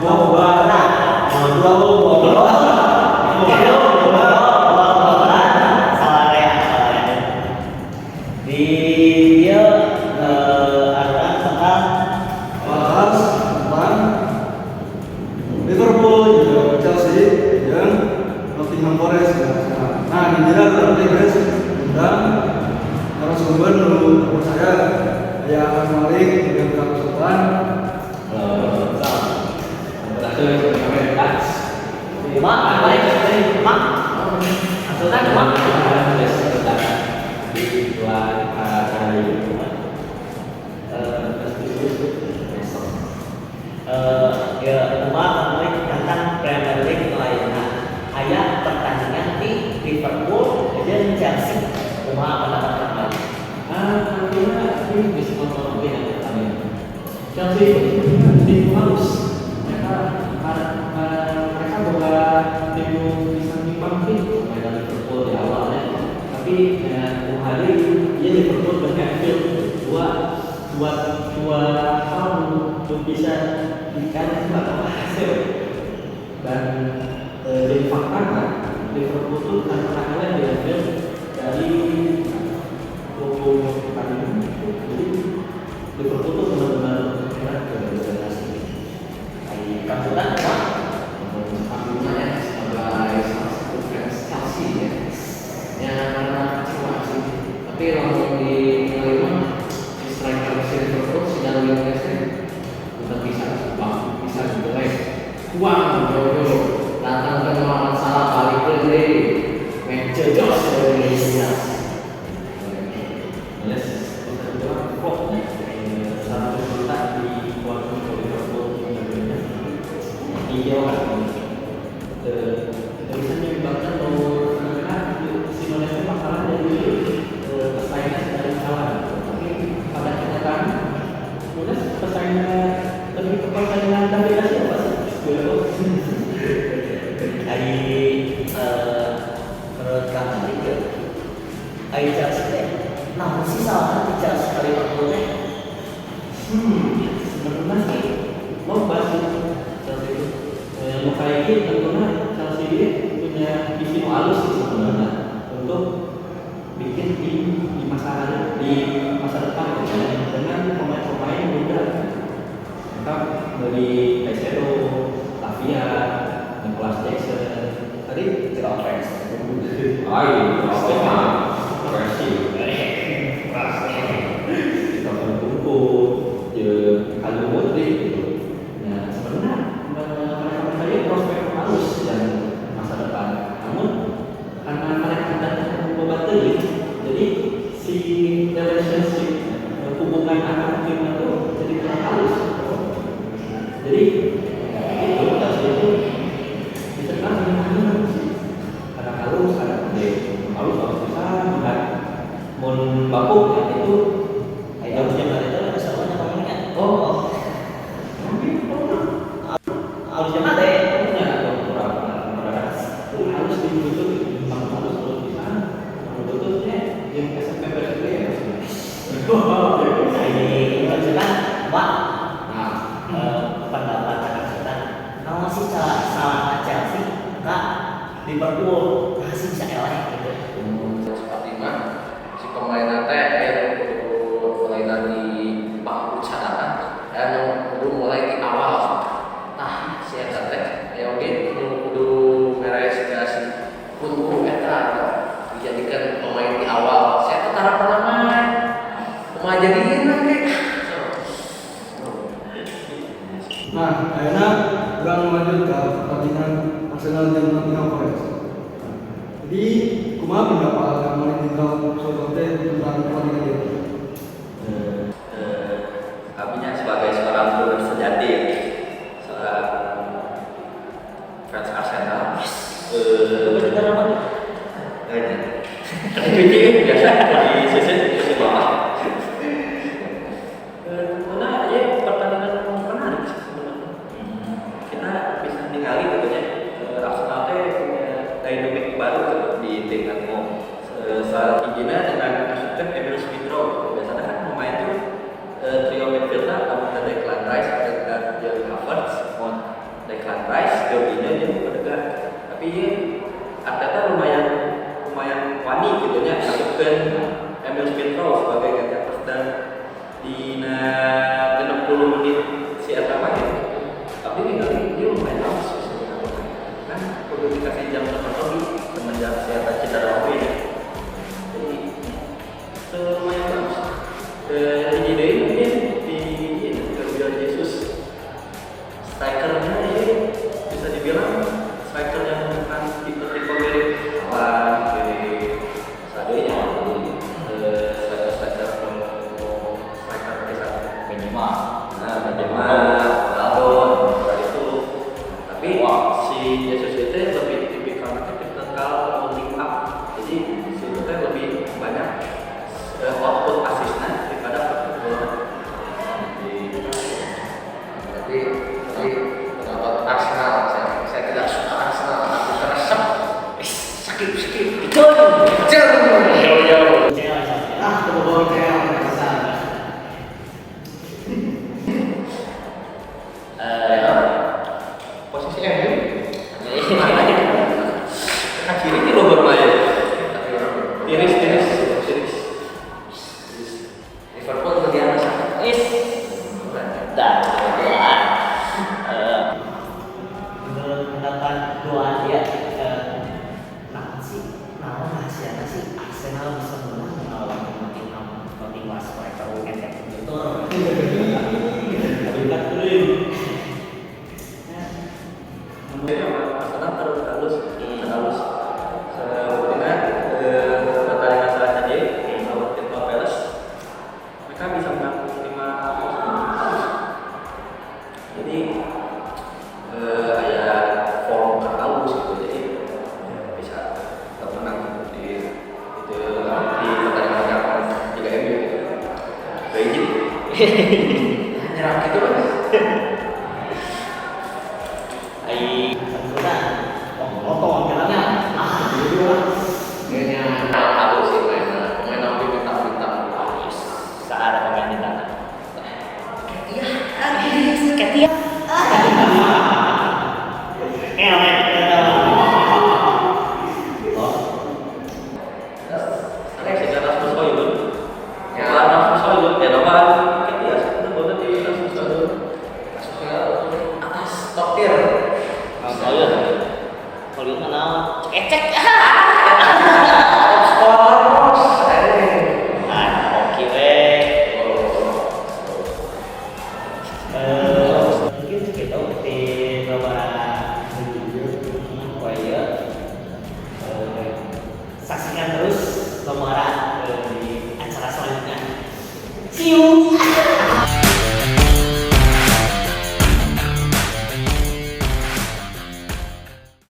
Bola, bola, salah ya. Di dia akan tentang bahas tentang Liverpool, juga Chelsea, yang Nottingham Forest. Nah, di dia nanti guys tentang narasumber menurut saya Ayah Malik dengan Kang Sultan. Mak, mak, asuhan mak. Ya, mak tentang Premier League lainnya. Ayat pertandingan di Liverpool dan Chelsea. Mak pendapat kami. Ini bisa kontrol yang pertama. Chelsea tim halus. Mereka bukan tim bisa timbang tim mereka Liverpool di awalnya. Tapi hari ini Liverpool dengan Anfield dua hal belum bisa dikatakan atau hasil. Dan jadi fakta Liverpool itu kan pernah kalah di Anfield dari 20 pertandingan. Jadi Liverpool itu benar-benar hebat berprestasi. Kamu kan mak. Saya sebagai salah satu fans Chelsea ya, yang karena kecewa sih. Tapi langsung di kelima striker Liverpool sedang Williamson bukan bisa jelek. Uang jauh datang ke Muhammad Salah balik ke dari Manchester Indonesia. Yes, kita bilang kok satu juta di kuartal Liverpool Indonesia. Iya kan. Tulisannya dibaca bahwa Simonese masalah dari pesaingnya dari kawan. Tapi pada kenyataannya, kemudian pesaingnya lebih ke persaingan dari siapa sih? Dari menurut kami itu, ayat Chelsea. Namun sih salah di Chelsea kali Liverpoolnya. Sebenarnya sih lomba sih Chelsea itu. Lomba ini tentunya Chelsea ini punya visi halus sih sebenarnya untuk bikin tim di masa depan dengan pemain-pemain muda. Mereka dari Caicedo, Lavia, Nicolas Jackson, tadi Tidak offense. kita berkumpul Kalum Modric gitu. Nah, sebenarnya mereka ini prospek halus dan masa depan. Namun karena mereka datang membatasi, jadi si relationship hubungan antar tim itu jadi kurang halus. Jadi itu bisa kan ada halus, ada halus bisa melihat mun baku itu Harusnya mana itu ada salahnya ngomongnya. oh Harusnya mana? punya atau kurang harus dibutuh harus bisa menutupnya yang SMP PSB ya Ini maksudnya mak nah pendapat kita. Kalau sih salah Chelsea, kak Liverpool masih bisa eleh gitu. Seperti mah si pemain teh permainan di bangku cadangan dan kudu mulai di awal. Nah, si eta teh aya oge kudu merealisasi kunku eta dijadikan pemain di awal. Si eta tara pernah main. Kumaha jadiin nanti. Nah, akhirnya kurang lanjut ke pertandingan Arsenal dan Nottingham Forest. Jadi, kumaha pendapat Kang Malik tinggal Sultan tentang pertandingan itu? Kaminya sebagai seorang guru sejati, seorang fans Arsenal. Benar apa? Ini biasa di sisi bawah. Karena ya pertandingan menarik sih sebenarnya. Kita bisa ningali tentunya Arsenal teh punya dynamic baru di tim Atmo. Saat hijina dengan asupan Emil Smith Rowe. Biasanya kan pemain itu trio midfielder kamu ada Declan Rice, ada Havertz, kudu dikasih jam tertentu semenjak saya cedera waktu ini. Jadi lumayan bagus. Hiji deui mungkin di Gabriel Jesus, strikernya ini bisa dibilang striker yang bukan tipe-tipe mirip Haaland, mirip Sadio-nya, striker Minimal. Benzema, Ronaldo, seperti itu. Tapi si Jesus itu lebih tipikalnya tipikal holding up. Jadi si itu kan lebih banyak output asisnya daripada performa. Jadi penonton Arsenal, saya tidak suka Arsenal, aku teresep. Sakit jauh. Ah, kebobolan cewek bisa. Posisi MU kan kiri itu lo bermain tiris. Liverpool lebih atas. Dan Menurut pendapat doa dia, nah sih Arsenal bisa menang melawan Nottingham Forest UNF itu. Hebat keren. Arsenal terus halus. Sebetulnya pertandingan selanjutnya lawan Crystal Palace mereka bisa menang 5-0. Jadi ada form terhalus gitu, jadi bisa menang di pertandingan yang 3 MU gitu. Beijing Nyerang gitu kan? Potong jalannya. Kayaknya halus sih pemain nampi bintang-bintang. saat ada pemain di tanah. Ketia. Alexis Rasmus Højlund. Rasmus Højlund ya nomor ketiga itu boleh di Rasmus Højlund. Masuknya atas top tier. Kalau mana cek. Oke Mungkin kita di beberapa video saksikan terus Lomara di acara selanjutnya. See you.